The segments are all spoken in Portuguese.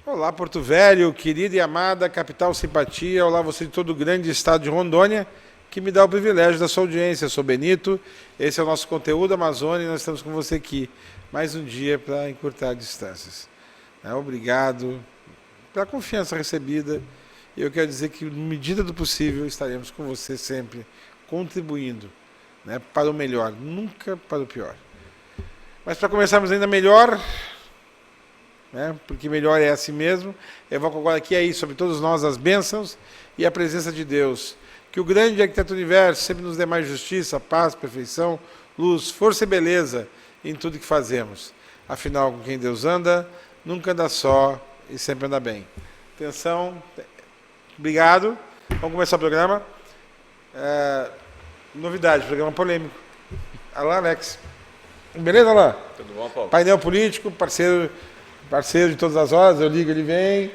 Olá, Porto Velho, querida e amada capital simpatia. Olá, você de todo o grande estado de Rondônia, que me dá o privilégio da sua audiência. Eu sou Benito, esse é o nosso conteúdo Amazônia e nós estamos com você aqui mais um dia para encurtar distâncias. Obrigado pela confiança recebida. E eu quero dizer que, na medida do possível, estaremos com você sempre, contribuindo, para o melhor, nunca para o pior. Mas para começarmos ainda melhor, porque melhor é assim mesmo, eu evoco agora aqui aí sobre todos nós as bênçãos e a presença de Deus. Que o grande arquiteto do universo sempre nos dê mais justiça, paz, perfeição, luz, força e beleza em tudo que fazemos. Afinal, com quem Deus anda, nunca anda só e sempre anda bem. Atenção, obrigado. Vamos começar o programa. Novidade, programa polêmico. Alô, Alex. Beleza, Alain? Tudo bom, Paulo? Painel político, parceiro de todas as horas, eu ligo, ele vem.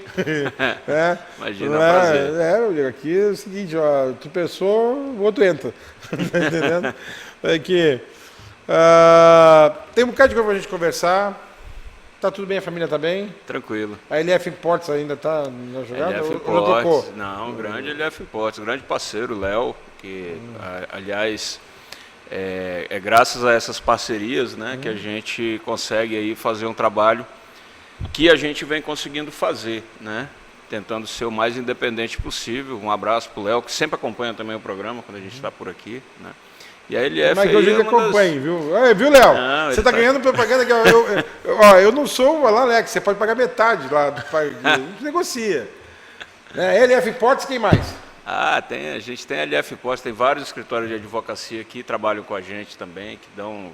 Imagina, prazer. Eu ligo aqui, é o seguinte, tu pensou, o outro entra. Tá entendendo? Aqui, tem um bocado de coisa pra gente conversar. Tá tudo bem, a família tá bem? Tranquilo. A LF Imports ainda tá na jogada? LF Imports, não, grande LF Imports, grande parceiro, Léo, que, aliás, é graças a essas parcerias, que a gente consegue aí fazer um trabalho que a gente vem conseguindo fazer, tentando ser o mais independente possível. Um abraço pro Léo, que sempre acompanha também o programa quando a gente está por aqui, E a LF mas que hoje ele acompanha, viu? Viu, Léo? Você tá ganhando propaganda que eu não sou o Alex, você pode pagar metade lá do pai, a gente negocia. LF Portes, quem mais? A gente tem a LF Portes, tem vários escritórios de advocacia aqui que trabalham com a gente também, que dão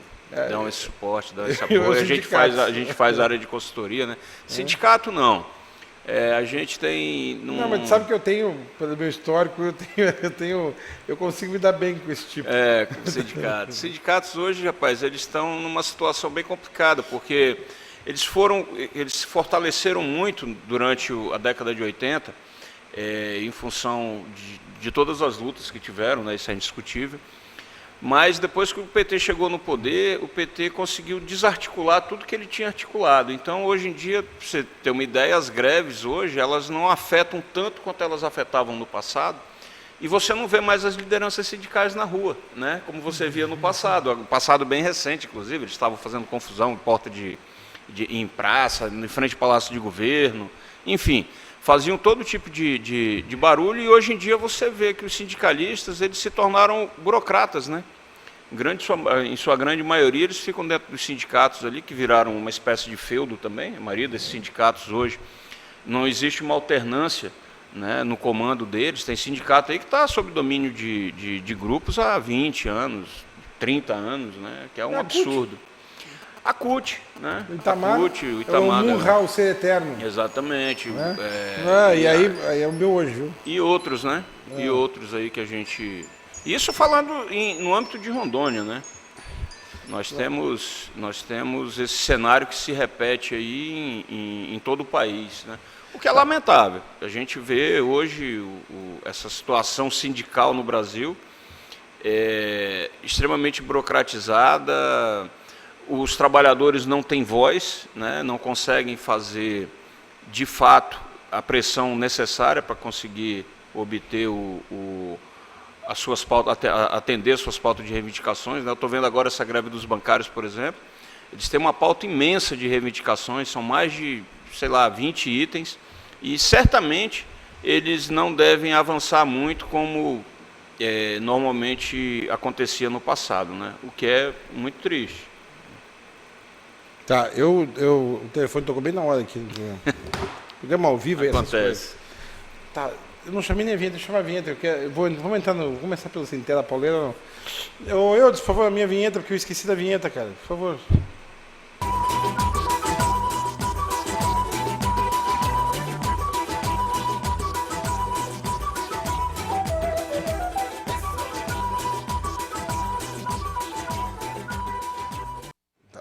esse suporte, dão esse apoio. A gente faz área de consultoria, Sindicato não. A gente tem... Não, mas sabe que eu tenho, pelo meu histórico, eu consigo me dar bem com esse tipo. Com sindicatos. Sindicatos hoje, rapaz, eles estão numa situação bem complicada, porque eles se fortaleceram muito durante a década de 80, em função de todas as lutas que tiveram, isso é indiscutível. Mas depois que o PT chegou no poder, o PT conseguiu desarticular tudo que ele tinha articulado. Então, hoje em dia, para você ter uma ideia, as greves hoje, elas não afetam tanto quanto elas afetavam no passado, e você não vê mais as lideranças sindicais na rua, como você via no passado. Um passado bem recente, inclusive, eles estavam fazendo confusão em porta em praça, em frente ao Palácio de Governo, enfim, faziam todo tipo de barulho, e hoje em dia você vê que os sindicalistas eles se tornaram burocratas, em sua grande maioria eles ficam dentro dos sindicatos ali, que viraram uma espécie de feudo também. A maioria desses sindicatos hoje não existe uma alternância no comando deles. Tem sindicato aí que está sob domínio de grupos há 20 anos, 30 anos, que é um absurdo. A CUT, o Itamar, o Itamar, o Munral, o Ser Eterno. Exatamente. E aí é o meu hoje, viu? E outros, E outros aí que a gente... Isso falando no âmbito de Rondônia, Nós temos esse cenário que se repete aí em todo o país, O que é lamentável. A gente vê hoje essa situação sindical no Brasil extremamente burocratizada. Os trabalhadores não têm voz, não conseguem fazer, de fato, a pressão necessária para conseguir obter as suas pautas, atender as suas pautas de reivindicações. Eu estou vendo agora essa greve dos bancários, por exemplo. Eles têm uma pauta imensa de reivindicações, são mais de, 20 itens, e certamente eles não devem avançar muito como normalmente acontecia no passado, o que é muito triste. Tá, o telefone tocou bem na hora aqui. Programa ao vivo aí, essas coisas. Tá, eu não chamei nem a vinheta, deixa eu chamar a vinheta. Vou começar pelo Sintela Pauleira. Por favor, a minha vinheta, porque eu esqueci da vinheta, cara. Por favor.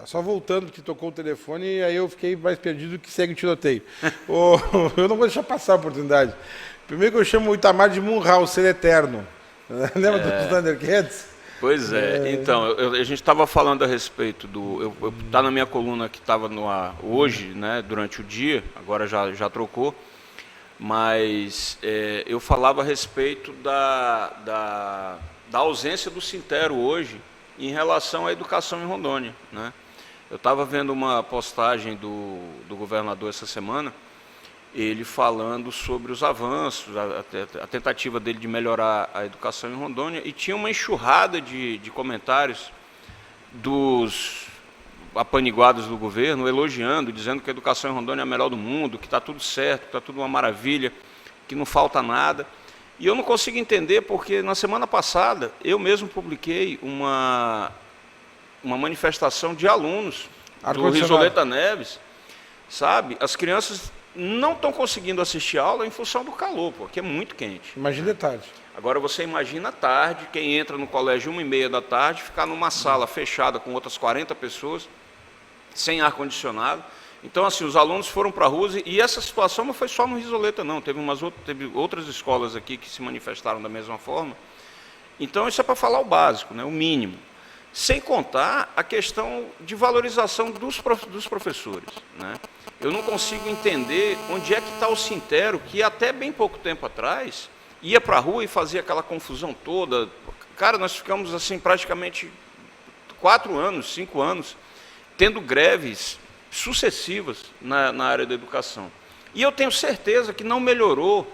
Só voltando, porque tocou o telefone, e aí eu fiquei mais perdido que segue o tiroteio. Eu não vou deixar passar a oportunidade. Primeiro que eu chamo o Itamar de Munral, o Ser Eterno. Lembra dos Thundercats? Pois é, então, a gente estava falando a respeito do... Tá na minha coluna que estava no ar hoje, né, durante o dia, agora já trocou, mas eu falava a respeito da ausência do Sintero hoje em relação à educação em Rondônia, né? Eu estava vendo uma postagem do governador essa semana, ele falando sobre os avanços, a tentativa dele de melhorar a educação em Rondônia, e tinha uma enxurrada de comentários dos apaniguados do governo, elogiando, dizendo que a educação em Rondônia é a melhor do mundo, que está tudo certo, que está tudo uma maravilha, que não falta nada. E eu não consigo entender porque na semana passada eu mesmo publiquei uma manifestação de alunos do Risoleta Neves, sabe? As crianças não estão conseguindo assistir aula em função do calor, porque é muito quente. Imagina tarde. Agora você imagina à tarde, quem entra no colégio 1h30 da tarde, ficar numa sala fechada com outras 40 pessoas, sem ar-condicionado. Então, assim, os alunos foram para a rua, e essa situação não foi só no Risoleta, não. Teve outras escolas aqui que se manifestaram da mesma forma. Então, isso é para falar o básico, né, o mínimo. Sem contar a questão de valorização dos professores, né? Eu não consigo entender onde é que está o Sintero, que até bem pouco tempo atrás ia para a rua e fazia aquela confusão toda. Cara, nós ficamos assim praticamente 4 anos, 5 anos, tendo greves sucessivas na área da educação. E eu tenho certeza que não melhorou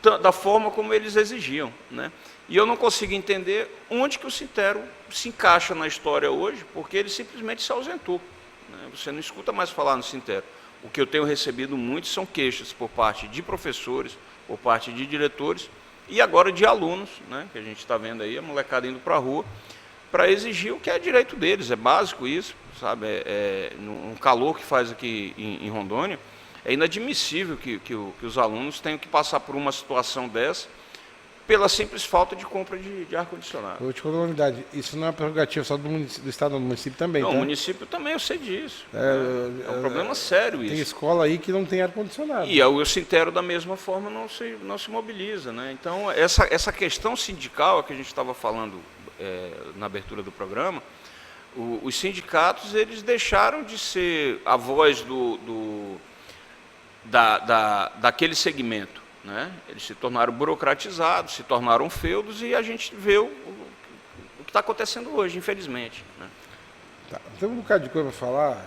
da forma como eles exigiam, né? E eu não consigo entender onde que o Sintero se encaixa na história hoje, porque ele simplesmente se ausentou, né? Você não escuta mais falar no Sintero. O que eu tenho recebido muito são queixas por parte de professores, por parte de diretores e agora de alunos, né? Que a gente está vendo aí, a molecada indo para a rua, para exigir o que é direito deles, é básico isso, sabe? Um calor que faz aqui em Rondônia, é inadmissível que os alunos tenham que passar por uma situação dessa, pela simples falta de compra de ar-condicionado. Eu vou te contar uma unidade, isso não é prerrogativa só do Estado, do município também, não, tá? O município também, eu sei disso. É um problema sério isso. Tem escola aí que não tem ar-condicionado. E o Sintero, da mesma forma, não se mobiliza, né? Então, essa questão sindical que a gente estava falando na abertura do programa, os sindicatos, eles deixaram de ser a voz daquele segmento, né? Eles se tornaram burocratizados, se tornaram feudos, e a gente vê o que está acontecendo hoje, infelizmente, né? Tá, tem um bocado de coisa para falar.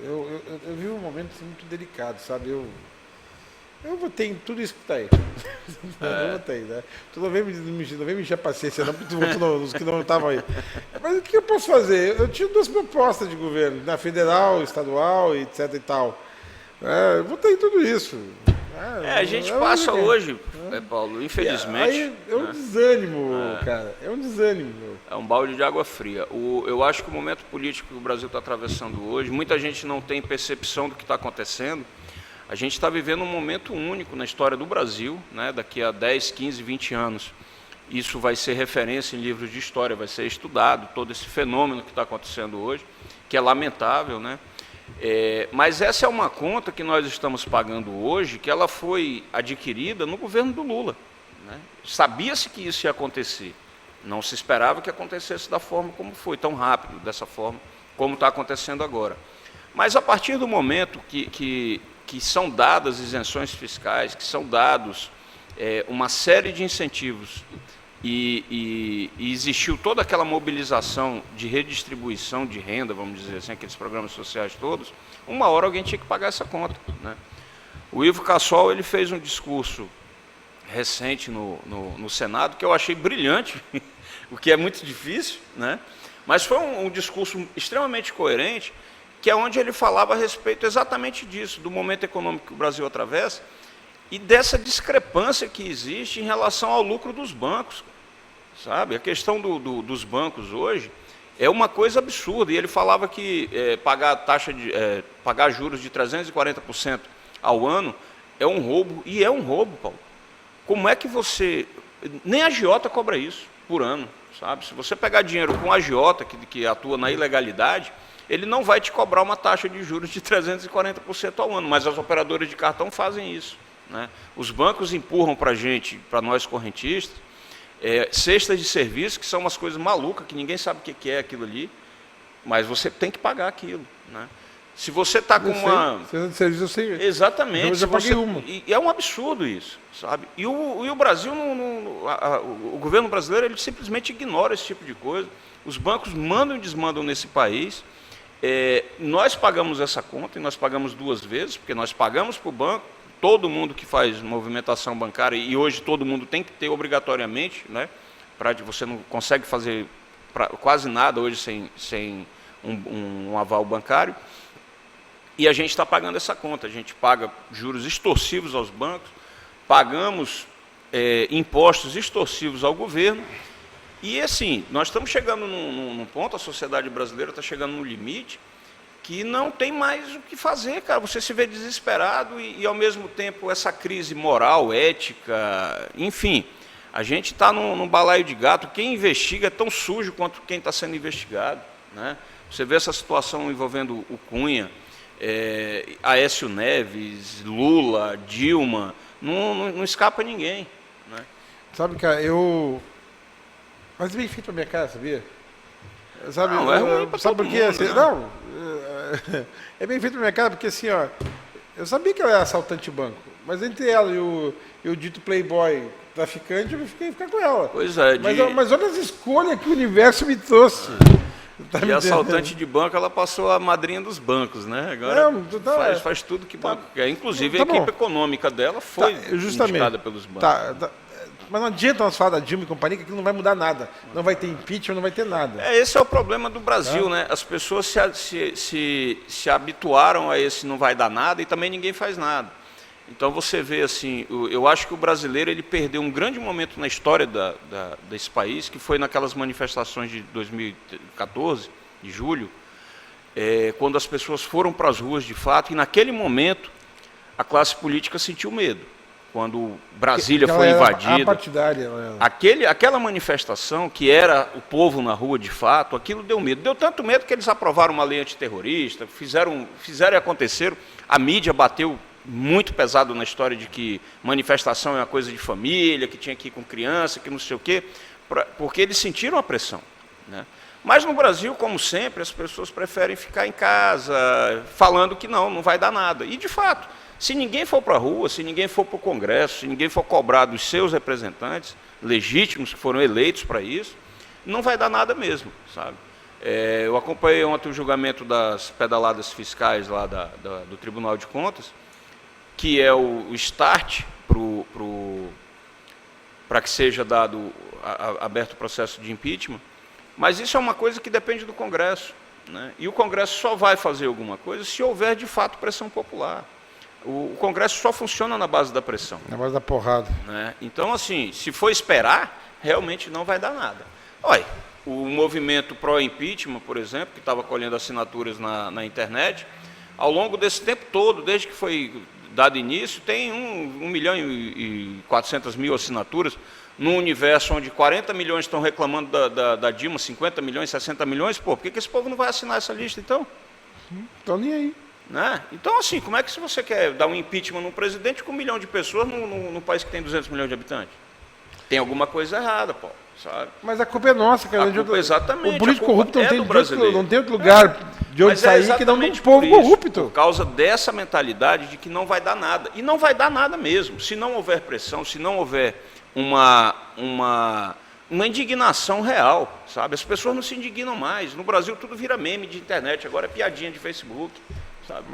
Eu vi um momento assim, muito delicado, sabe? Eu votei em tudo isso que está aí. Eu votei, né? Tu não vem me encher a paciência, não, porque tu votou nos que não estavam aí. Mas o que eu posso fazer? Eu tinha 2 propostas de governo, na federal, estadual, etc e tal. Eu votei em tudo isso. A gente passa hoje, Paulo, infelizmente. Aí é um desânimo, cara. É um desânimo. É um balde de água fria. Eu acho que o momento político que o Brasil está atravessando hoje, muita gente não tem percepção do que está acontecendo. A gente está vivendo um momento único na história do Brasil, né? Daqui a 10, 15, 20 anos. Isso vai ser referência em livros de história, vai ser estudado, todo esse fenômeno que está acontecendo hoje, que é lamentável, né? Mas essa é uma conta que nós estamos pagando hoje, que ela foi adquirida no governo do Lula, né? Sabia-se que isso ia acontecer, não se esperava que acontecesse da forma como foi, tão rápido, dessa forma como está acontecendo agora. Mas a partir do momento que são dadas isenções fiscais, que são dados uma série de incentivos, e existiu toda aquela mobilização de redistribuição de renda, vamos dizer assim, aqueles programas sociais todos, uma hora alguém tinha que pagar essa conta, né? O Ivo Cassol, ele fez um discurso recente no Senado, que eu achei brilhante, o que é muito difícil, né? Mas foi um discurso extremamente coerente, que é onde ele falava a respeito exatamente disso, do momento econômico que o Brasil atravessa, e dessa discrepância que existe em relação ao lucro dos bancos, sabe? A questão dos bancos hoje é uma coisa absurda, e ele falava que pagar juros de 340% ao ano é um roubo, e é um roubo, Paulo. Como é que você... Nem a agiota cobra isso por ano, sabe? Se você pegar dinheiro com um agiota que atua na ilegalidade, ele não vai te cobrar uma taxa de juros de 340% ao ano, mas as operadoras de cartão fazem isso, né? Os bancos empurram para a gente, para nós correntistas, cestas de serviço, que são umas coisas malucas, que ninguém sabe o que é aquilo ali, mas você tem que pagar aquilo, né? Se você está com uma... Cesta de serviço eu sei. Exatamente. Eu já paguei uma. E é um absurdo isso, sabe? E o Brasil, o governo brasileiro, ele simplesmente ignora esse tipo de coisa. Os bancos mandam e desmandam nesse país. Nós pagamos essa conta, e nós pagamos 2 vezes, porque nós pagamos para o banco, todo mundo que faz movimentação bancária, e hoje todo mundo tem que ter obrigatoriamente, né? Você não consegue fazer quase nada hoje sem um aval bancário, e a gente está pagando essa conta. A gente paga juros extorsivos aos bancos, pagamos impostos extorsivos ao governo, e assim, nós estamos chegando num ponto, a sociedade brasileira está chegando no limite, que não tem mais o que fazer, cara. Você se vê desesperado e ao mesmo tempo, essa crise moral, ética, enfim, a gente está num balaio de gato. Quem investiga é tão sujo quanto quem está sendo investigado, né? Você vê essa situação envolvendo o Cunha, Aécio Neves, Lula, Dilma, não escapa ninguém, né? Sabe, cara, mas bem feito a minha cara, sabia? Sabe, não, é ruim pra sabe todo por quê? mundo, Assim, né? Não, é bem feito a minha cara, porque assim, ó, eu sabia que ela era assaltante de banco, mas entre ela e o dito playboy traficante, eu fiquei ficar com ela. Pois é. Mas olha as escolhas que o universo me trouxe. Tá me E assaltante entendendo? de banco, ela passou a madrinha dos bancos, né? Agora Não, faz tudo que banco quer. Inclusive, tá a equipe bom. econômica dela foi indicada pelos bancos. Mas não adianta nós falar da Dilma e companhia, que aquilo não vai mudar nada. Não vai ter impeachment, não vai ter nada. Esse é o problema do Brasil, né? As pessoas se habituaram a esse não vai dar nada e também ninguém faz nada. Então você vê assim, eu acho que o brasileiro ele perdeu um grande momento na história desse país, que foi naquelas manifestações de 2014, de julho, quando as pessoas foram para as ruas de fato, e naquele momento a classe política sentiu medo. Quando Brasília foi invadida, aquela manifestação, que era o povo na rua de fato, aquilo deu medo. Deu tanto medo que eles aprovaram uma lei antiterrorista, fizeram e aconteceram. A mídia bateu muito pesado na história de que manifestação é uma coisa de família, que tinha que ir com criança, que não sei o quê, porque eles sentiram a pressão, né? Mas no Brasil, como sempre, as pessoas preferem ficar em casa, falando que não vai dar nada. E, de fato, se ninguém for para a rua, se ninguém for para o Congresso, se ninguém for cobrar dos seus representantes legítimos, que foram eleitos para isso, não vai dar nada mesmo, sabe? Eu acompanhei ontem o julgamento das pedaladas fiscais lá do Tribunal de Contas, que é o start para que seja aberto o processo de impeachment, mas isso é uma coisa que depende do Congresso, né? E o Congresso só vai fazer alguma coisa se houver, de fato, pressão popular. O Congresso só funciona na base da pressão. Na base da porrada. Né? Então, assim, se for esperar, realmente não vai dar nada. Olha, o movimento pró-impeachment, por exemplo, que estava colhendo assinaturas na internet, ao longo desse tempo todo, desde que foi dado início, tem 1.400.000 assinaturas, num universo onde 40 milhões estão reclamando da Dilma, 50 milhões, 60 milhões, por que esse povo não vai assinar essa lista, então? Estão nem aí. Né? Então, assim, como é que se você quer dar um impeachment num presidente com 1 milhão de pessoas num país que tem 200 milhões de habitantes? Tem alguma coisa errada, Paulo, sabe? Mas a culpa é nossa, cara. Exatamente. O político corrupto não tem outro lugar lugar de onde sair que não um povo corrupto. Por causa dessa mentalidade de que não vai dar nada. E não vai dar nada mesmo. Se não houver pressão, se não houver uma indignação real, sabe? As pessoas não se indignam mais. No Brasil tudo vira meme de internet, agora é piadinha de Facebook. Sabe?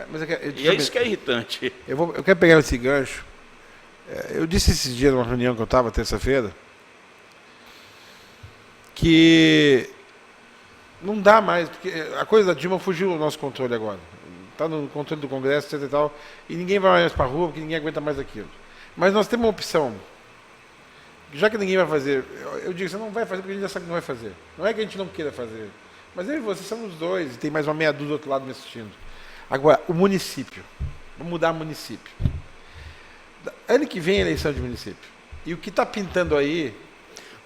E é isso que é irritante. Eu quero pegar esse gancho. Eu disse esses dias numa reunião que eu estava, terça-feira, que não dá mais, porque a coisa da Dilma fugiu do nosso controle agora. Está no controle do Congresso, etc. E tal, e ninguém vai mais para a rua, porque ninguém aguenta mais aquilo. Mas nós temos uma opção. Já que ninguém vai fazer, eu digo, você não vai fazer porque a gente já sabe que não vai fazer. Não é que a gente não queira fazer. Mas eu e você somos dois, e tem mais uma meia dúzia do outro lado me assistindo. Agora, o município. Vamos mudar o município. Ano que vem é eleição de município. E o que está pintando aí...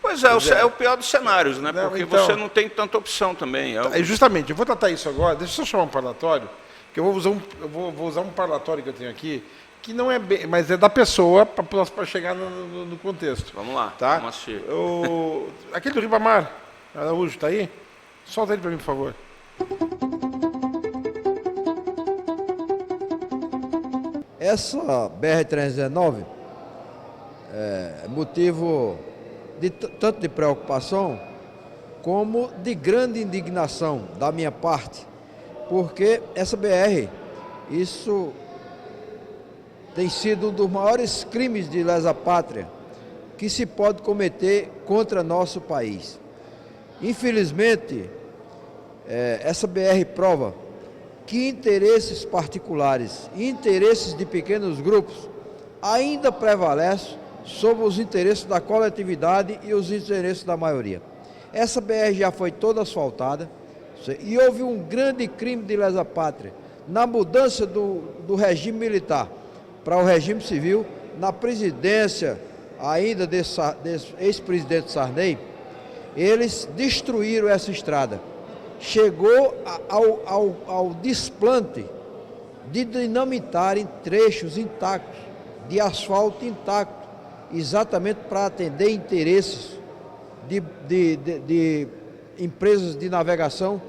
Pois é o pior dos cenários, né? Porque então, você não tem tanta opção também. Justamente, eu vou tratar isso agora, deixa eu só chamar um parlatório, Porque vou usar um parlatório que eu tenho aqui, que não é bem, mas é da pessoa para chegar no contexto. Vamos lá, tá? vamos assistir. Aquele do Ribamar, Araújo, tá aí? Solta ele para mim, por favor. Essa BR-319 é motivo tanto de preocupação como de grande indignação da minha parte, porque essa BR, isso tem sido um dos maiores crimes de lesa pátria que se pode cometer contra nosso país. Infelizmente, essa BR prova que interesses particulares e interesses de pequenos grupos ainda prevalecem sobre os interesses da coletividade e os interesses da maioria. Essa BR já foi toda asfaltada e houve um grande crime de lesa pátria na mudança do regime militar para o regime civil, na presidência ainda desse ex-presidente Sarney. Eles destruíram essa estrada. Chegou ao desplante de dinamitarem trechos intactos, de asfalto intacto, exatamente para atender interesses de empresas de navegação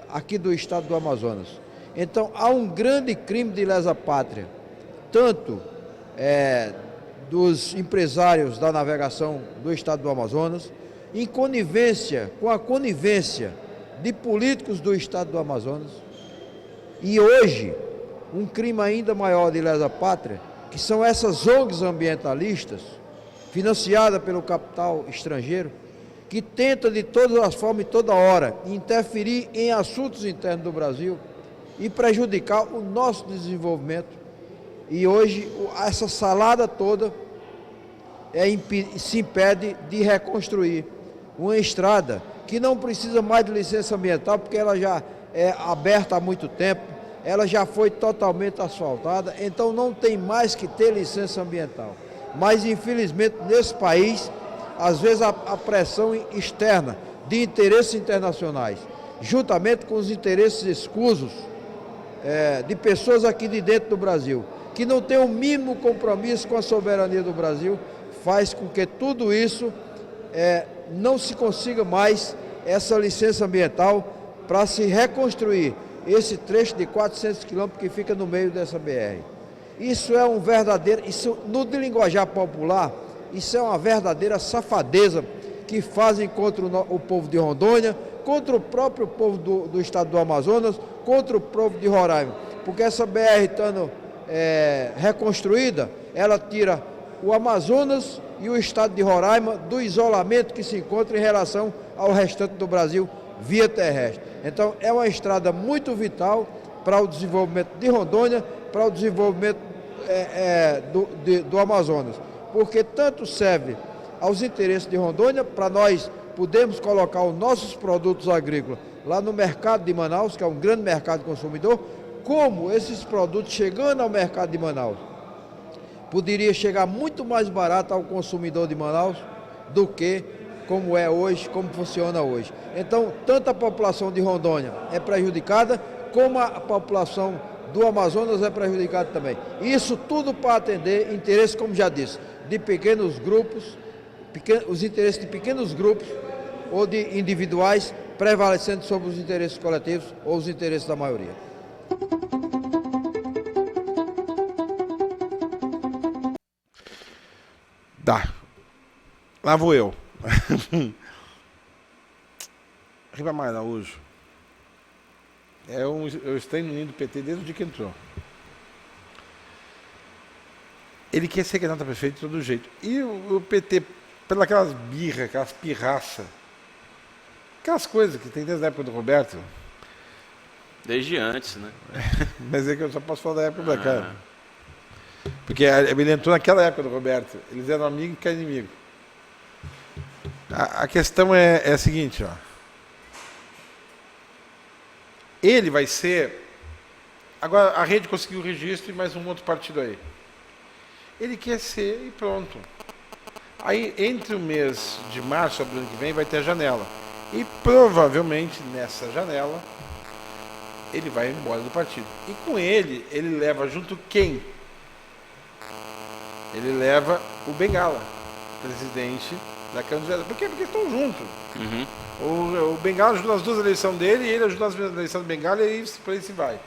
aqui do estado do Amazonas. Então, há um grande crime de lesa pátria, tanto dos empresários da navegação do estado do Amazonas, em conivência, com a conivência de políticos do estado do Amazonas, e hoje, um crime ainda maior de lesa pátria, que são essas ONGs ambientalistas, financiadas pelo capital estrangeiro, que tenta de todas as formas e toda hora interferir em assuntos internos do Brasil e prejudicar o nosso desenvolvimento. E hoje essa salada toda se impede de reconstruir uma estrada que não precisa mais de licença ambiental, porque ela já é aberta há muito tempo, ela já foi totalmente asfaltada, então não tem mais que ter licença ambiental. Mas infelizmente nesse país, às vezes a pressão externa de interesses internacionais, juntamente com os interesses escusos de pessoas aqui de dentro do Brasil, que não tem o mínimo compromisso com a soberania do Brasil, faz com que tudo isso não se consiga mais essa licença ambiental para se reconstruir esse trecho de 400 quilômetros que fica no meio dessa BR. Isso é um verdadeiro, no linguajar popular, isso é uma verdadeira safadeza que fazem contra o povo de Rondônia, contra o próprio povo do estado do Amazonas, contra o povo de Roraima. Porque essa BR estando reconstruída, ela tira o Amazonas e o estado de Roraima do isolamento que se encontra em relação ao restante do Brasil via terrestre. Então é uma estrada muito vital para o desenvolvimento de Rondônia, para o desenvolvimento do Amazonas, porque tanto serve aos interesses de Rondônia, para nós podermos colocar os nossos produtos agrícolas lá no mercado de Manaus, que é um grande mercado consumidor, como esses produtos chegando ao mercado de Manaus, poderia chegar muito mais barato ao consumidor de Manaus do que como é hoje, como funciona hoje. Então, tanto a população de Rondônia é prejudicada, como a população do Amazonas é prejudicada também. Isso tudo para atender interesses, como já disse, de pequenos grupos, os interesses de pequenos grupos ou de individuais prevalecendo sobre os interesses coletivos ou os interesses da maioria. Tá. Lá vou eu. Ribamar Araújo. Eu estou no ninho do PT desde o dia que entrou. Ele quer ser candidato a prefeito de todo jeito. E o PT, pelas birras, aquelas pirraças, aquelas coisas que tem desde a época do Roberto. Desde antes, né? Mas é que eu só posso falar da época da cara. Porque ele entrou naquela época do Roberto. Eles eram amigos e que inimigo. A questão é a seguinte, ó. Ele vai ser... Agora, a rede conseguiu o registro e mais um outro partido aí. Ele quer ser e pronto. Aí, entre o mês de março do ano que vem, vai ter a janela. E provavelmente, nessa janela, ele vai embora do partido. E com ele leva junto quem? Ele leva o Bengala, presidente da Câmara dos Vereadores. Por quê? Porque estão juntos. O Bengala ajuda nas duas eleições dele, e ele ajuda nas eleições do Bengala, e aí por aí se vai.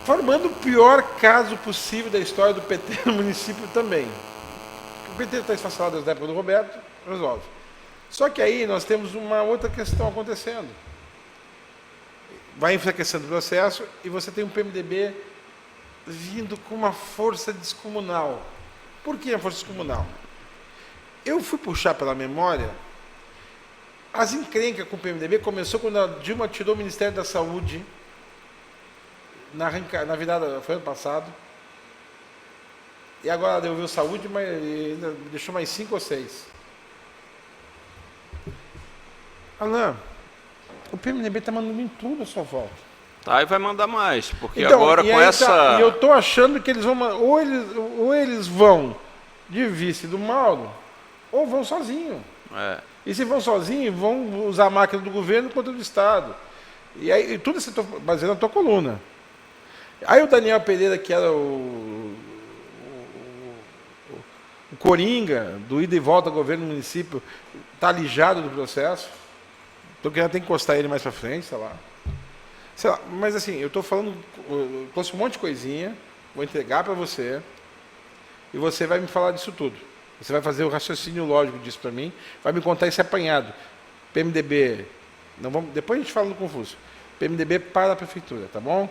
Formando o pior caso possível da história do PT no município também. O PT está esfacelado desde a época do Roberto, resolve. Só que aí nós temos uma outra questão acontecendo. Vai enfraquecendo o processo e você tem um PMDB vindo com uma força descomunal. Por que a força descomunal? Eu fui puxar pela memória, as encrencas com o PMDB começou quando a Dilma tirou o Ministério da Saúde na virada, foi ano passado, e agora ela devolveu saúde, mas ainda deixou mais 5 ou 6. Alain, o PMDB está mandando em tudo a sua volta. Tá, e vai mandar mais, porque Então, agora com essa... E eu estou achando que eles vão, ou eles vão de vice do Mauro, ou vão sozinho. E se vão sozinho, vão usar a máquina do governo contra o do Estado. E aí, tudo isso eu estou baseando na tua coluna. Aí o Daniel Pereira, que era o Coringa, do ida e volta ao governo do município, está alijado do processo. Então que já tem que encostar ele mais para frente, sei lá. Mas assim, eu estou falando, eu trouxe um monte de coisinha, vou entregar para você, e você vai me falar disso tudo. Você vai fazer o raciocínio lógico disso para mim, vai me contar esse apanhado. PMDB, depois a gente fala no confuso. PMDB para a prefeitura, tá bom?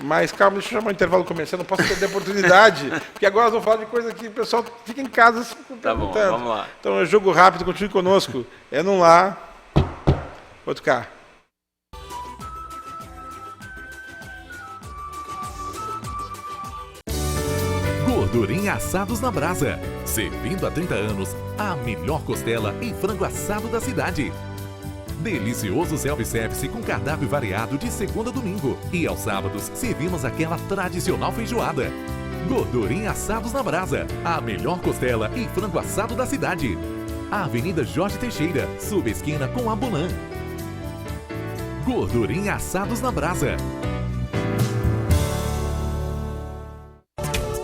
Mas calma, deixa eu chamar um intervalo comercial, não posso perder a oportunidade, porque agora nós vamos falar de coisa que o pessoal fica em casa se perguntando. Tá bom, vamos lá. Então é jogo rápido, continue conosco. É num lá, outro cá. Gordurinha Assados na Brasa. Servindo há 30 anos, a melhor costela e frango assado da cidade. Delicioso self-service com cardápio variado de segunda a domingo. E aos sábados, servimos aquela tradicional feijoada. Gordurinha Assados na Brasa. A melhor costela e frango assado da cidade. Avenida Jorge Teixeira, subesquina com Abulan. Gordurinha Assados na Brasa.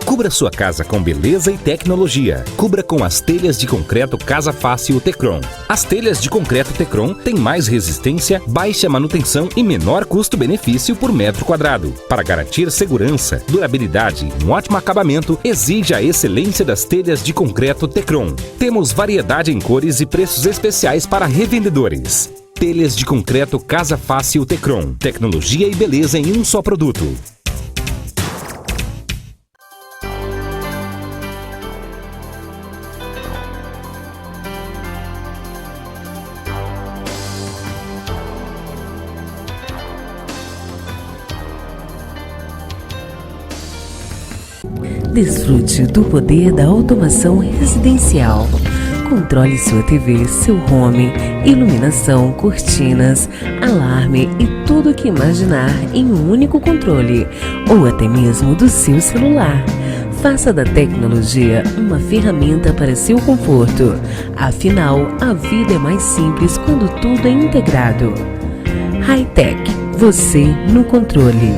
Cubra sua casa com beleza e tecnologia. Cubra com as telhas de concreto Casa Fácil Tecron. As telhas de concreto Tecron têm mais resistência, baixa manutenção e menor custo-benefício por metro quadrado. Para garantir segurança, durabilidade e um ótimo acabamento, exige a excelência das telhas de concreto Tecron. Temos variedade em cores e preços especiais para revendedores. Telhas de concreto Casa Fácil Tecron. Tecnologia e beleza em um só produto. Desfrute do poder da automação residencial. Controle sua TV, seu home, iluminação, cortinas, alarme e tudo o que imaginar em um único controle, ou até mesmo do seu celular. Faça da tecnologia uma ferramenta para seu conforto. Afinal, a vida é mais simples quando tudo é integrado. Hightech, você no controle.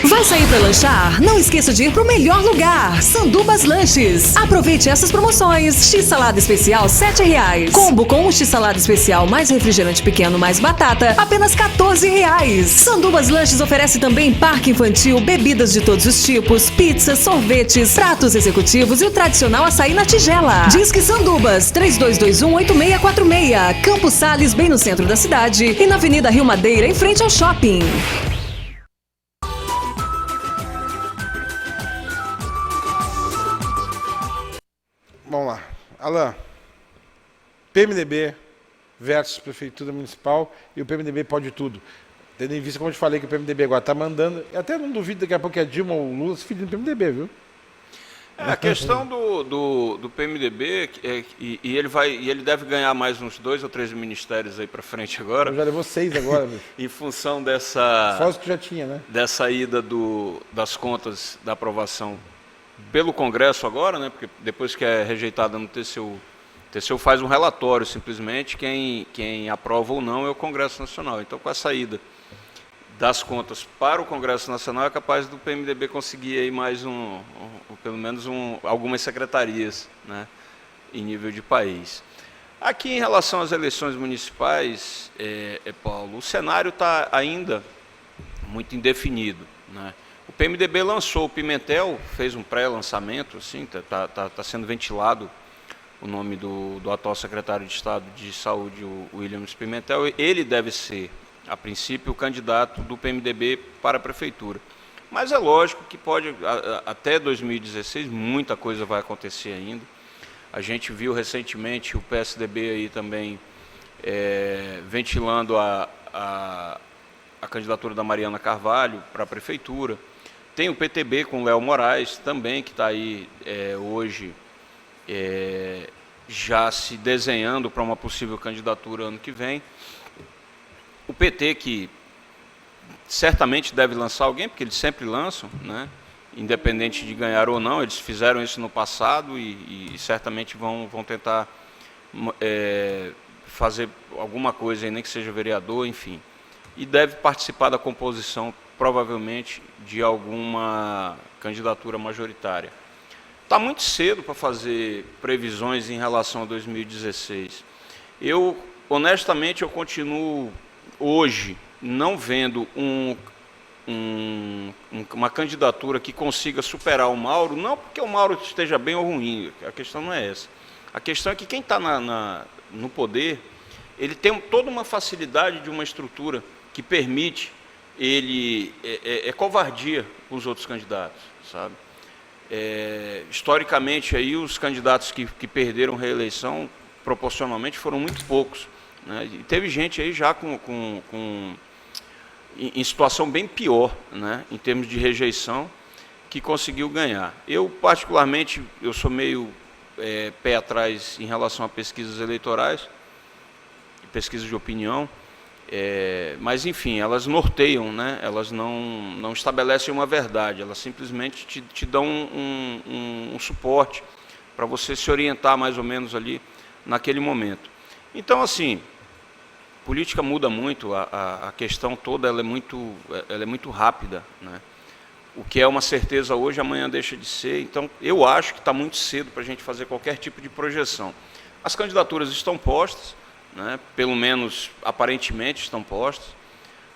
Vai sair para lanchar? Não esqueça de ir para o melhor lugar, Sandubas Lanches. Aproveite essas promoções. X-salada especial R$7. Combo com um X-salada especial mais refrigerante pequeno mais batata, apenas R$14. Sandubas Lanches oferece também parque infantil, bebidas de todos os tipos, pizzas, sorvetes, pratos executivos e o tradicional açaí na tigela. Disque Sandubas 3221-8646. Campos Sales, bem no centro da cidade, e na Avenida Rio Madeira, em frente ao shopping. Vamos lá. Alain, PMDB versus Prefeitura Municipal, e o PMDB pode tudo. Tendo em vista, como eu te falei, que o PMDB agora está mandando, e até não duvido daqui a pouco que a Dilma ou o Lula se filhem do PMDB, viu? A questão do PMDB, e ele deve ganhar mais uns 2 ou 3 ministérios aí para frente agora. Já levou 6 agora, bicho. Em função dessa... Só os que já tinha, né? Dessa ida das contas da aprovação pelo Congresso agora, né? Porque depois que é rejeitada no TCU faz um relatório, simplesmente, quem aprova ou não é o Congresso Nacional. Então, com a saída das contas para o Congresso Nacional, é capaz do PMDB conseguir aí mais pelo menos algumas secretarias, né, em nível de país. Aqui, em relação às eleições municipais, Paulo, o cenário está ainda muito indefinido, né? O PMDB lançou o Pimentel, fez um pré-lançamento, assim, tá sendo ventilado o nome do atual secretário de Estado de Saúde, o Williams Pimentel. Ele deve ser, a princípio, o candidato do PMDB para a prefeitura. Mas é lógico que até 2016, muita coisa vai acontecer ainda. A gente viu recentemente o PSDB aí também ventilando a candidatura da Mariana Carvalho para a prefeitura. Tem o PTB com o Léo Moraes também, que está aí hoje já se desenhando para uma possível candidatura ano que vem. O PT, que certamente deve lançar alguém, porque eles sempre lançam, né? Independente de ganhar ou não, eles fizeram isso no passado e certamente vão tentar fazer alguma coisa, aí, nem que seja vereador, enfim. E deve participar da composição, provavelmente, de alguma candidatura majoritária. Está muito cedo para fazer previsões em relação a 2016. Honestamente, eu continuo hoje não vendo uma candidatura que consiga superar o Mauro, não porque o Mauro esteja bem ou ruim, a questão não é essa. A questão é que quem está no poder, ele tem toda uma facilidade de uma estrutura que permite ele... É covardia com os outros candidatos, sabe? Historicamente, aí, os candidatos que perderam reeleição, proporcionalmente, foram muito poucos, né? E teve gente aí já em situação bem pior, né, em termos de rejeição, que conseguiu ganhar. Eu, particularmente, eu sou meio pé atrás em relação a pesquisas eleitorais, pesquisas de opinião, mas, enfim, elas norteiam, né, elas não estabelecem uma verdade, elas simplesmente te dão um suporte para você se orientar mais ou menos ali naquele momento. Então, assim, política muda muito, a questão toda ela é muito rápida, né? O que é uma certeza hoje, amanhã deixa de ser. Então, eu acho que está muito cedo para a gente fazer qualquer tipo de projeção. As candidaturas estão postas, né? Pelo menos aparentemente estão postas,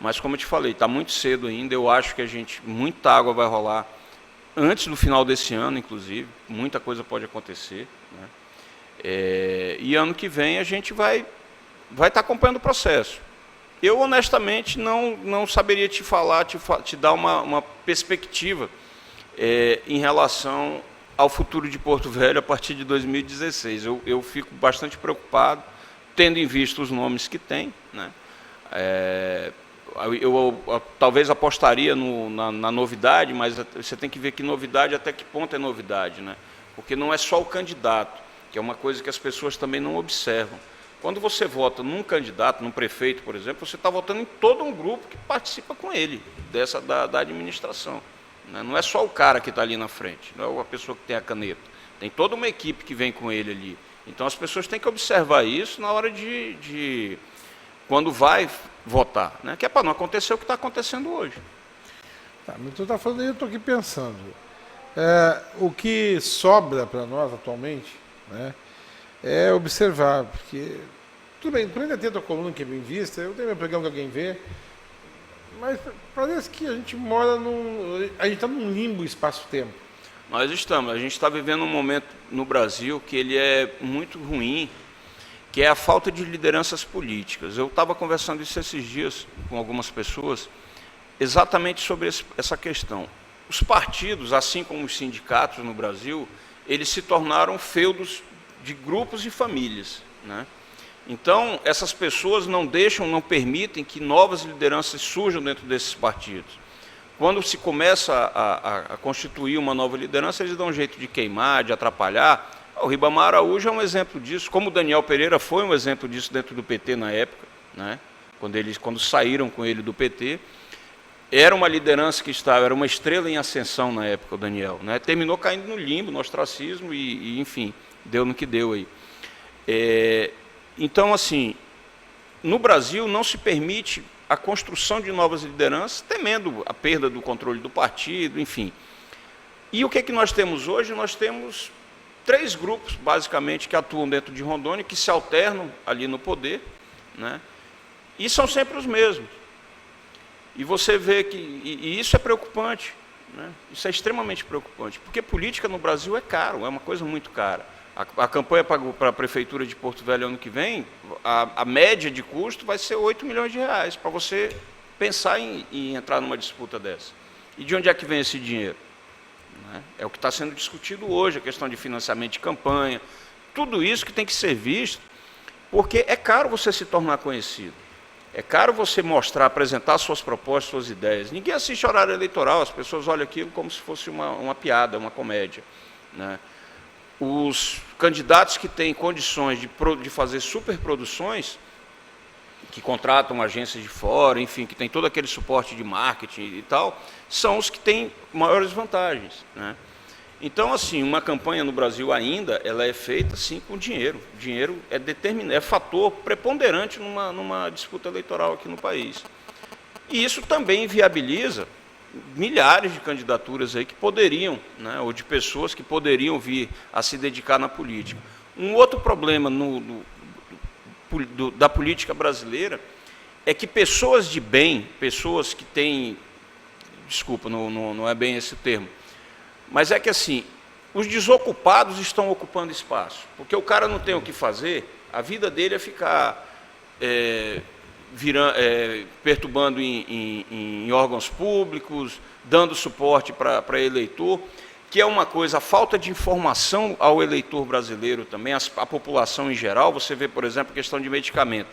mas, como eu te falei, está muito cedo ainda. Eu acho que muita água vai rolar antes do final desse ano, inclusive, muita coisa pode acontecer, né? E ano que vem a gente vai estar acompanhando o processo. Eu, honestamente, não saberia te falar, te dar uma perspectiva em relação ao futuro de Porto Velho a partir de 2016. Eu fico bastante preocupado, tendo em vista os nomes que tem, né? Eu talvez apostaria na novidade, mas você tem que ver que novidade, até que ponto é novidade, né? Porque não é só o candidato, que é uma coisa que as pessoas também não observam. Quando você vota num candidato, num prefeito, por exemplo, você está votando em todo um grupo que participa com ele, da administração, né? Não é só o cara que está ali na frente, não é a pessoa que tem a caneta. Tem toda uma equipe que vem com ele ali. Então, as pessoas têm que observar isso na hora quando vai votar, né? Que é para não acontecer o que está acontecendo hoje. Tá, mas tu está falando aí, eu estou aqui pensando. O que sobra para nós atualmente, né, é observar, porque, tudo bem, tu ainda tem a tua coluna que é bem vista, eu tenho meu programa que alguém vê, mas parece que a gente a gente está num limbo espaço-tempo. A gente está vivendo um momento no Brasil que ele é muito ruim, que é a falta de lideranças políticas. Eu estava conversando isso esses dias com algumas pessoas, exatamente sobre essa questão. Os partidos, assim como os sindicatos no Brasil, eles se tornaram feudos de grupos e famílias, né? Então, essas pessoas não permitem que novas lideranças surjam dentro desses partidos. Quando se começa a constituir uma nova liderança, eles dão um jeito de queimar, de atrapalhar. O Ribamar Araújo é um exemplo disso, como o Daniel Pereira foi um exemplo disso dentro do PT na época, né? Quando saíram com ele do PT. Era uma liderança era uma estrela em ascensão na época, o Daniel, né? Terminou caindo no limbo, no ostracismo e enfim, deu no que deu aí. Então, assim, no Brasil não se permite a construção de novas lideranças, temendo a perda do controle do partido, enfim. E o que é que nós temos hoje? Nós temos 3 grupos, basicamente, que atuam dentro de Rondônia, que se alternam ali no poder, né? E são sempre os mesmos. E você vê que... E isso é preocupante, né? Isso é extremamente preocupante, porque política no Brasil é caro, é uma coisa muito cara. A campanha para a Prefeitura de Porto Velho ano que vem, a média de custo vai ser R$8 milhões para você pensar em entrar numa disputa dessa. E de onde é que vem esse dinheiro? Né? É o que está sendo discutido hoje, a questão de financiamento de campanha, tudo isso que tem que ser visto, porque é caro você se tornar conhecido. É caro você mostrar, apresentar suas propostas, suas ideias. Ninguém assiste horário eleitoral, as pessoas olham aquilo como se fosse uma piada, uma comédia, né? Os candidatos que têm condições de fazer superproduções, que contratam agências de fora, enfim, que tem todo aquele suporte de marketing e tal, são os que têm maiores vantagens, né? Então, assim, uma campanha no Brasil ainda, ela é feita, sim, com dinheiro. O dinheiro é fator preponderante numa disputa eleitoral aqui no país. E isso também viabiliza milhares de candidaturas aí que poderiam, né, ou de pessoas que poderiam vir a se dedicar na política. Um outro problema da política brasileira é que pessoas de bem, pessoas que têm... Desculpa, não é bem esse o termo. Mas é que, assim, os desocupados estão ocupando espaço. Porque o cara não tem o que fazer, a vida dele é ficar perturbando em órgãos públicos, dando suporte para eleitor, que é uma coisa, a falta de informação ao eleitor brasileiro também, a população em geral. Você vê, por exemplo, a questão de medicamento.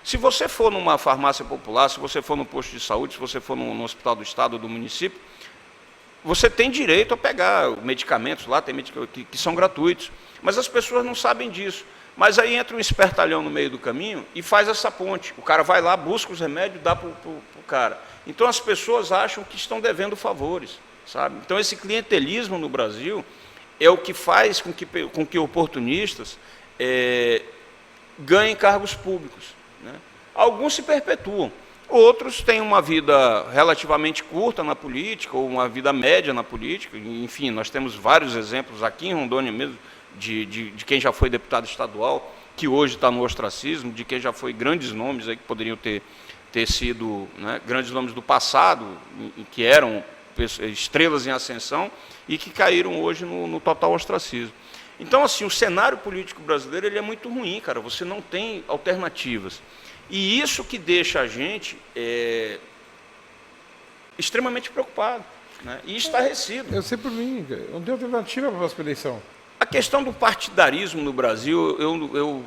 Se você for numa farmácia popular, se você for no posto de saúde, se você for no hospital do estado ou do município, você tem direito a pegar medicamentos lá, tem medicamentos que são gratuitos, mas as pessoas não sabem disso. Mas aí entra um espertalhão no meio do caminho e faz essa ponte. O cara vai lá, busca os remédios, dá para o cara. Então as pessoas acham que estão devendo favores, sabe? Então esse clientelismo no Brasil é o que faz com que oportunistas ganhem cargos públicos, né? Alguns se perpetuam. Outros têm uma vida relativamente curta na política, ou uma vida média na política. Enfim, nós temos vários exemplos aqui em Rondônia mesmo, de quem já foi deputado estadual, que hoje está no ostracismo, de quem já foi grandes nomes aí, que poderiam ter sido, né, grandes nomes do passado, que eram estrelas em ascensão, e que caíram hoje no total ostracismo. Então, assim, o cenário político brasileiro ele é muito ruim, cara. Você não tem alternativas. E isso que deixa a gente extremamente preocupado, né, e estarrecido. Eu sei por mim, não tem alternativa para a próxima eleição. A questão do partidarismo no Brasil,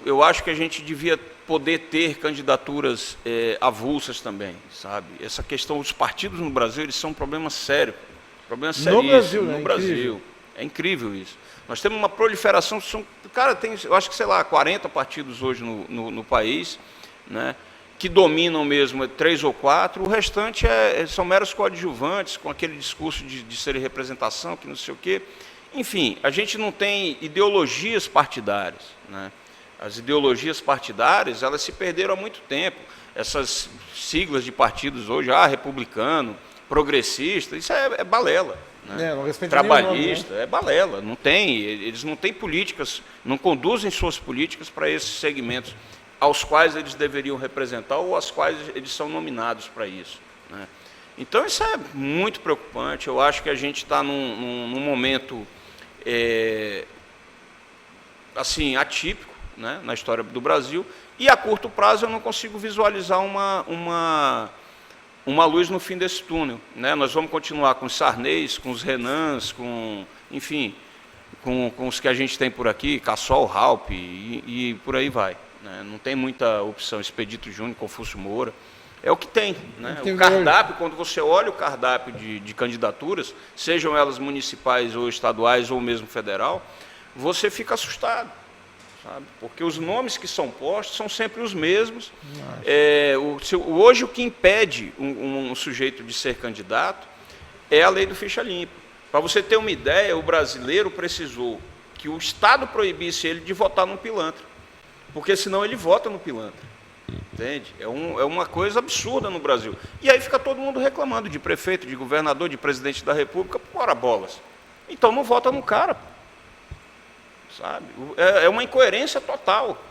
eu acho que a gente devia poder ter candidaturas avulsas também, sabe? Essa questão, os partidos no Brasil, eles são um problema sério. Problema seríssimo no Brasil, né? No Brasil. É incrível isso. Nós temos uma proliferação, cara, tem, eu acho que, sei lá, 40 partidos hoje no país, né, que dominam mesmo 3 ou 4, o restante são meros coadjuvantes, com aquele discurso de ser representação, que não sei o quê. Enfim, a gente não tem ideologias partidárias, né? As ideologias partidárias, elas se perderam há muito tempo. Essas siglas de partidos hoje, republicano, progressista, isso é balela, né? Não trabalhista, nome, né? É balela, não tem, eles não têm políticas, não conduzem suas políticas para esses segmentos aos quais eles deveriam representar ou aos quais eles são nominados para isso, né? Então isso é muito preocupante. Eu acho que a gente está num momento assim, atípico, né, na história do Brasil, e a curto prazo eu não consigo visualizar uma luz no fim desse túnel, né? Nós vamos continuar com os Sarneys, com os Renans, enfim, com os que a gente tem por aqui, Cassol, Raup e por aí vai, né? Não tem muita opção. Expedito Júnior, Confúcio Moura, é o que tem, né? O cardápio, quando você olha o cardápio de candidaturas, sejam elas municipais ou estaduais ou mesmo federal, você fica assustado, sabe? Porque os nomes que são postos são sempre os mesmos. Hoje o que impede um sujeito de ser candidato é a lei do ficha limpa. Para você ter uma ideia, o brasileiro precisou que o Estado proibisse ele de votar num pilantra. porque senão ele vota no pilantra. Entende? É uma coisa absurda no Brasil. E aí fica todo mundo reclamando de prefeito, de governador, de presidente da República, ora bolas. Então não vota no cara. Sabe? É uma incoerência total.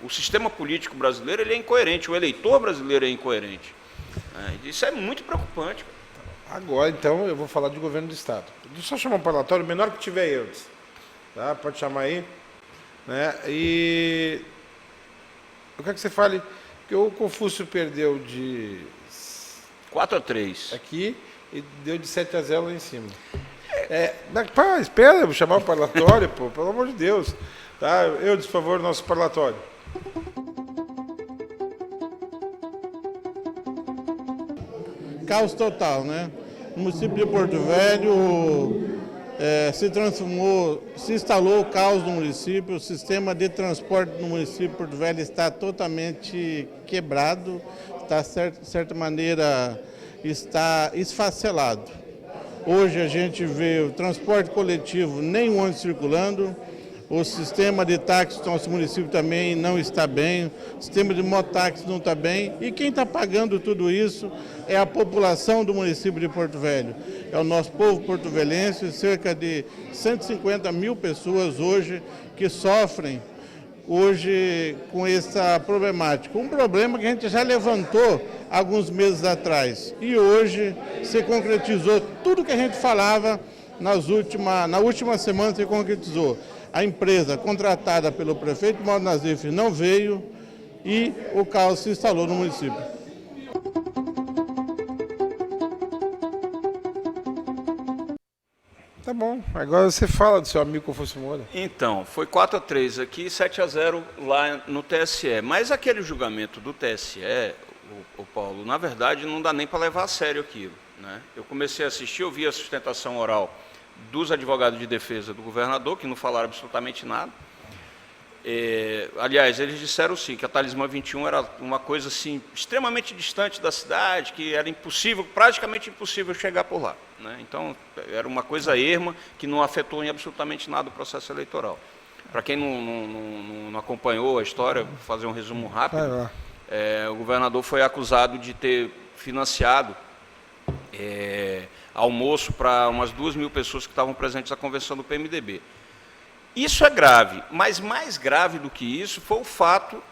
O sistema político brasileiro ele é incoerente, o eleitor brasileiro é incoerente. Isso é muito preocupante. Agora, então, eu vou falar de governo do Estado. Deixa eu só chamar um parlatório, o menor que tiver aí antes. Tá? Pode chamar aí. Né? E eu quero que você fale, porque o Confúcio perdeu de 4-3 aqui e deu de 7-0 lá em cima. Espera, eu vou chamar o parlatório, pô, pelo amor de Deus. Tá? Eu, por favor, nosso parlatório. Caos total, né? O município de Porto Velho se instalou o caos no município, o sistema de transporte no município de Porto Velho está totalmente quebrado, está, de certa maneira, está esfacelado. Hoje a gente vê o transporte coletivo, nem um ônibus circulando, o sistema de táxi do nosso município também não está bem, o sistema de mototáxi não está bem, e quem está pagando tudo isso é a população do município de Porto Velho. É o nosso povo porto-velhense, cerca de 150 mil pessoas hoje que sofrem hoje com essa problemática. Um problema que a gente já levantou alguns meses atrás e hoje se concretizou. Tudo que a gente falava na última semana se concretizou. A empresa contratada pelo prefeito Mauro Nazif não veio e o caos se instalou no município. Tá bom, agora você fala do seu amigo Confúcio Moura. Então, foi 4-3 aqui e 7-0 lá no TSE. Mas aquele julgamento do TSE, o Paulo, na verdade não dá nem para levar a sério aquilo. Né? Eu comecei a assistir, eu vi a sustentação oral dos advogados de defesa do governador, que não falaram absolutamente nada. Aliás, eles disseram sim, que a Talismã 21 era uma coisa assim, extremamente distante da cidade, que era impossível, praticamente impossível chegar por lá. Né? Então, era uma coisa erma que não afetou em absolutamente nada o processo eleitoral. Para quem não acompanhou a história, vou fazer um resumo rápido, o governador foi acusado de ter financiado almoço para umas 2.000 pessoas que estavam presentes na convenção do PMDB. Isso é grave, mas mais grave do que isso foi o fato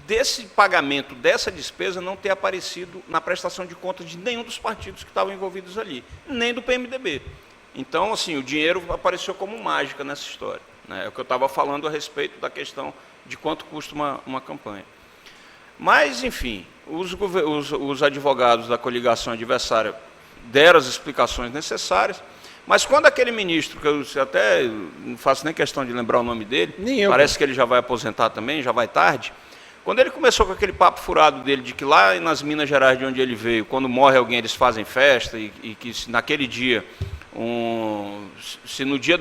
desse pagamento, dessa despesa, não ter aparecido na prestação de contas de nenhum dos partidos que estavam envolvidos ali, nem do PMDB. Então, assim, o dinheiro apareceu como mágica nessa história. Né? É o que eu estava falando a respeito da questão de quanto custa uma campanha. Mas, enfim, os advogados da coligação adversária deram as explicações necessárias, mas quando aquele ministro, que eu até não faço nem questão de lembrar o nome dele, parece que ele já vai aposentar também, já vai tarde, quando ele começou com aquele papo furado dele de que lá nas Minas Gerais, de onde ele veio, quando morre alguém eles fazem festa e que se naquele dia, se no dia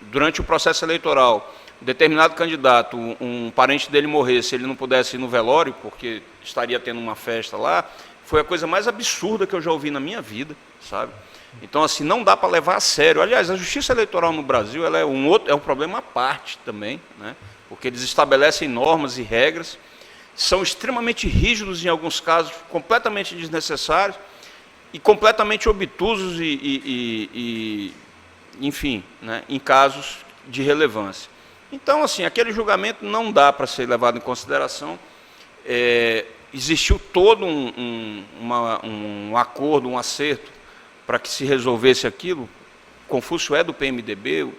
durante o processo eleitoral, determinado candidato, um parente dele morresse, ele não pudesse ir no velório, porque estaria tendo uma festa lá, foi a coisa mais absurda que eu já ouvi na minha vida, sabe? Então, assim, não dá para levar a sério. Aliás, a justiça eleitoral no Brasil ela é um problema à parte também, né? Porque eles estabelecem normas e regras, são extremamente rígidos em alguns casos, completamente desnecessários e completamente obtusos enfim, né, em casos de relevância. Então, assim, aquele julgamento não dá para ser levado em consideração. Existiu todo um acordo, um acerto para que se resolvesse aquilo. Confúcio é do PMDB, o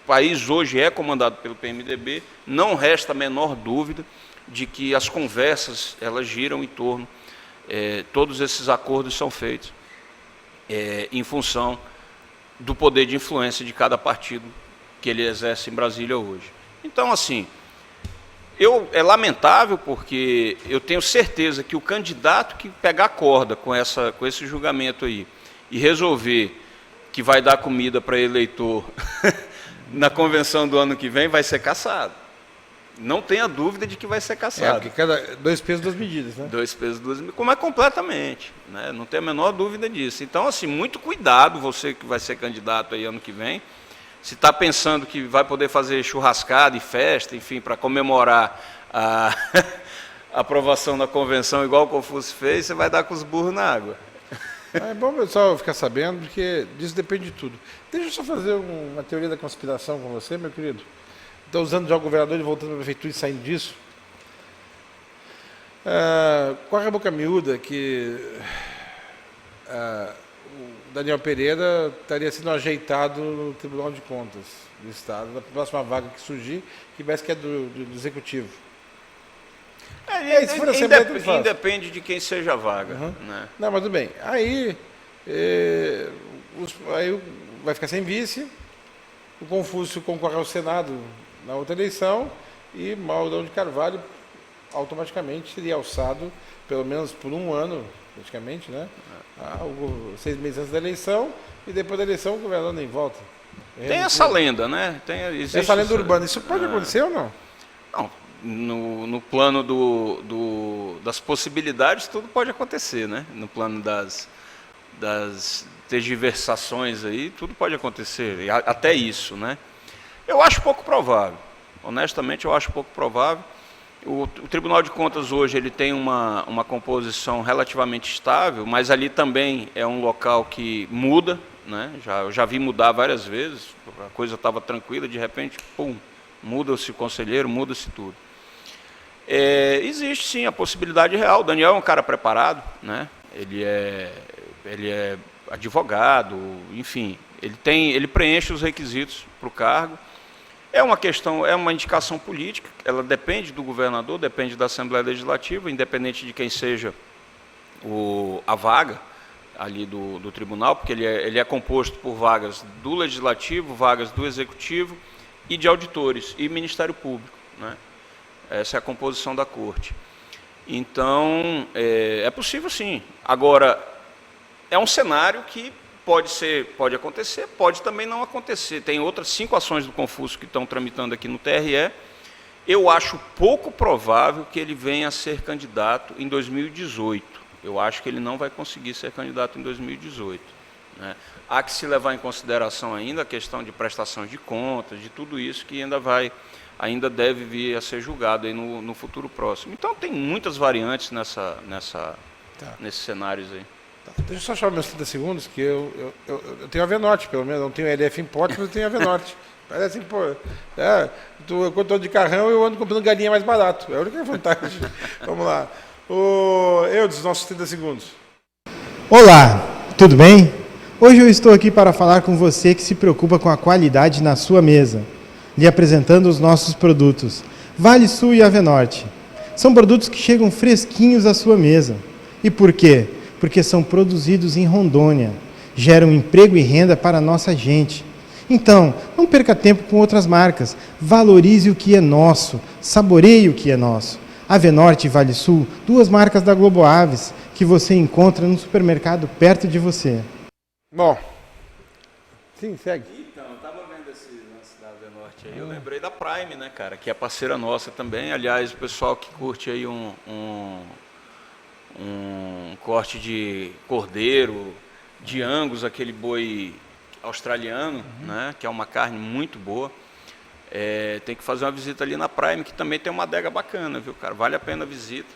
país hoje é comandado pelo PMDB, não resta a menor dúvida de que as conversas elas giram em torno, todos esses acordos são feitos em função do poder de influência de cada partido que ele exerce em Brasília hoje. Então, assim, é lamentável porque eu tenho certeza que o candidato que pegar a corda com esse julgamento aí e resolver que vai dar comida para eleitor na convenção do ano que vem, vai ser cassado. Não tenha dúvida de que vai ser cassado. Porque cada 2 pesos, 2 medidas, né? 2 pesos, 2 medidas, como é completamente, né? Não tem a menor dúvida disso. Então, assim, muito cuidado, você que vai ser candidato aí ano que vem, se está pensando que vai poder fazer churrascada e festa, enfim, para comemorar a aprovação da convenção, igual o Confúcio fez, você vai dar com os burros na água. É bom o pessoal ficar sabendo, porque disso depende de tudo. Deixa eu só fazer uma teoria da conspiração com você, meu querido. Estou usando já o governador e voltando para a prefeitura e saindo disso. Corre a boca miúda que o Daniel Pereira estaria sendo ajeitado no Tribunal de Contas do Estado, na próxima vaga que surgir, que parece que é do Executivo. Independe de quem seja a vaga. Né? Não, mas tudo bem. Aí vai ficar sem vice, o Confúcio concorre ao Senado na outra eleição e Mauro de Carvalho automaticamente seria alçado, pelo menos por um ano, praticamente, né? 6 meses antes da eleição, e depois da eleição o governador nem volta. Tem essa lenda, né? Existe essa lenda urbana. Isso pode acontecer ou não? Não. No plano das possibilidades, tudo pode acontecer, né? No plano das tergiversações aí, tudo pode acontecer, até isso, né? Eu acho pouco provável, honestamente eu acho pouco provável. O Tribunal de Contas hoje ele tem uma composição relativamente estável, mas ali também é um local que muda, né? Eu já vi mudar várias vezes, a coisa estava tranquila, de repente, pum, muda-se o conselheiro, muda-se tudo. Existe sim a possibilidade real. O Daniel é um cara preparado, né? Ele é advogado, enfim, ele preenche os requisitos para o cargo. É uma indicação política, ela depende do governador, depende da Assembleia Legislativa, independente de quem seja a vaga ali do tribunal, porque ele é composto por vagas do Legislativo, vagas do Executivo e de auditores e Ministério Público, né? Essa é a composição da Corte. Então, é possível sim. Agora, é um cenário que pode acontecer, pode também não acontecer. Tem outras 5 ações do Confúcio que estão tramitando aqui no TRE. Eu acho pouco provável que ele venha a ser candidato em 2018. Eu acho que ele não vai conseguir ser candidato em 2018. Né? Há que se levar em consideração ainda a questão de prestação de contas, de tudo isso que ainda deve vir a ser julgado aí no futuro próximo. Então, tem muitas variantes nesses cenários aí. Deixa eu só chamar meus 30 segundos, que eu tenho a Avenorte, pelo menos. Não tenho LF Import, mas eu tenho a Avenorte. Parece, pô, quando estou de carrão, eu ando comprando galinha mais barato. É a única vantagem. Vamos lá. Eudes, nossos 30 segundos. Olá, tudo bem? Hoje eu estou aqui para falar com você que se preocupa com a qualidade na sua mesa, lhe apresentando os nossos produtos, Vale Sul e Avenorte. São produtos que chegam fresquinhos à sua mesa. E por quê? Porque são produzidos em Rondônia, geram emprego e renda para a nossa gente. Então, não perca tempo com outras marcas, valorize o que é nosso, saboreie o que é nosso. Avenorte e Vale Sul, 2 marcas da Globo Aves, que você encontra no supermercado perto de você. Bom, sim, segue. Então, eu estava vendo esse lance da Avenorte aí, eu lembrei da Prime, né, cara, que é parceira nossa também. Aliás, o pessoal que curte aí um corte de cordeiro, de Angus, aquele boi australiano, né, que é uma carne muito boa. Tem que fazer uma visita ali na Prime, que também tem uma adega bacana, viu, cara? Vale a pena a visita.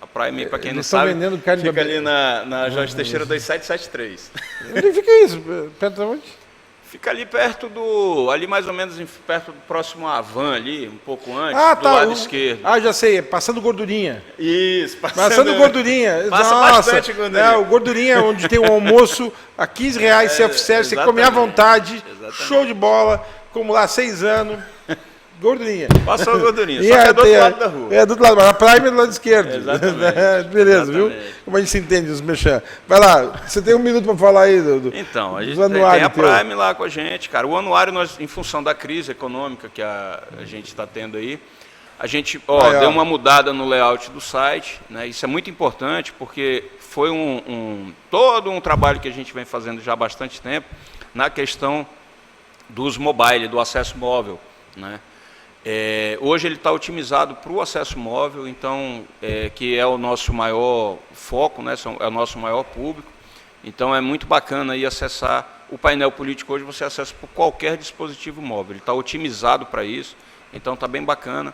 A Prime, para quem não sabe, fica ali na Jorge Teixeira 2773. Onde fica isso? Perto de onde? Fica ali perto ali mais ou menos perto do próximo Avan ali, um pouco antes, do lado esquerdo. Já sei, passando gordurinha. Isso, passando gordurinha. Passa bastante gordurinha. O gordurinha, onde tem um almoço a R$15, self-service, você come à vontade, show de bola, como lá há 6 anos. Gordurinha. Passou a gordurinha, só que é do outro lado da rua. É do outro lado, mas a Prime é do lado esquerdo. Exatamente. Beleza, viu? Como a gente se entende, os mexãs. Vai lá, você tem 1 minuto para falar aí Então, a gente tem a Prime lá com a gente, cara. O anuário, em função da crise econômica que a gente está tendo aí, a gente deu uma mudada no layout do site, né? Isso é muito importante, porque foi todo um trabalho que a gente vem fazendo já há bastante tempo na questão dos mobile, do acesso móvel, né? Hoje ele está otimizado para o acesso móvel, então, que é o nosso maior foco, né, é o nosso maior público. Então é muito bacana aí acessar o painel político. Hoje você acessa por qualquer dispositivo móvel, ele está otimizado para isso, então está bem bacana.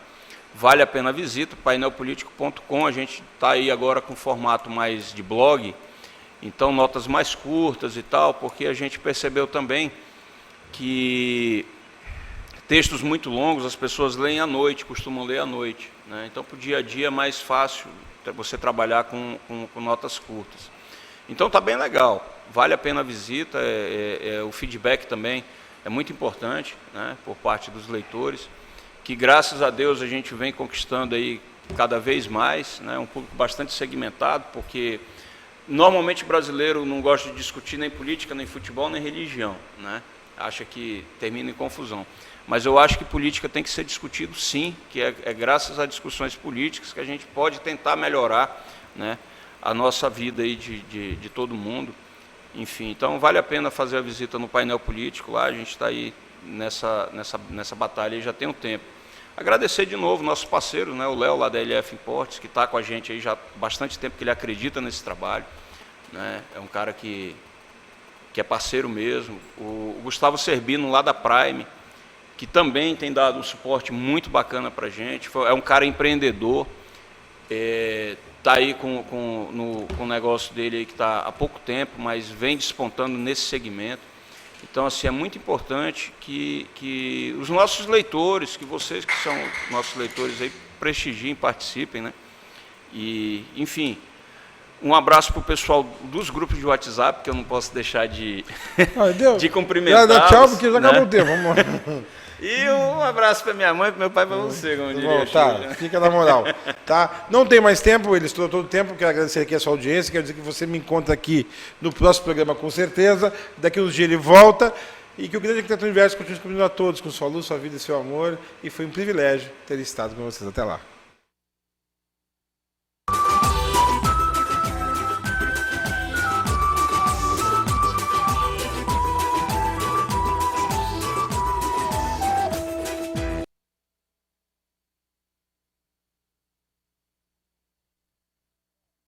Vale a pena a visita, painelpolitico.com. A gente está aí agora com formato mais de blog, então notas mais curtas e tal, porque a gente percebeu também que textos muito longos as pessoas leem à noite, costumam ler à noite, né? Então para o dia a dia é mais fácil você trabalhar com notas curtas. Então está bem legal, vale a pena a visita, o feedback também é muito importante, né, por parte dos leitores, que graças a Deus a gente vem conquistando aí cada vez mais, né, um público bastante segmentado, porque normalmente o brasileiro não gosta de discutir nem política, nem futebol, nem religião, né, acha que termina em confusão. Mas eu acho que política tem que ser discutido sim, que é graças a discussões políticas que a gente pode tentar melhorar, né, a nossa vida aí de todo mundo. Enfim, então vale a pena fazer a visita no painel político, lá a gente está aí nessa batalha aí já tem um tempo. Agradecer de novo nossos parceiros, né, o Léo lá da LF Importes, que está com a gente aí já há bastante tempo, que ele acredita nesse trabalho, né, é um cara que é parceiro mesmo. O Gustavo Serbino lá da Prime, que também tem dado um suporte muito bacana para a gente, é um cara empreendedor, está aí com o negócio dele aí que está há pouco tempo, mas vem despontando nesse segmento. Então, assim, é muito importante que os nossos leitores, que vocês que são nossos leitores aí, prestigiem, participem, né? E, enfim, um abraço para o pessoal dos grupos de WhatsApp, que eu não posso deixar de cumprimentar. Dá tchau, porque já acabou o tempo, vamos lá. E um abraço para minha mãe e para meu pai, para você, como diria. Tá, fica na moral. Tá? Não tem mais tempo, ele estourou todo o tempo, quero agradecer aqui a sua audiência, quero dizer que você me encontra aqui no próximo programa com certeza, daqui uns dias ele volta, e que o Grande Arquiteto Universo continue cobrindo a todos, com sua luz, sua vida e seu amor, e foi um privilégio ter estado com vocês. Até lá.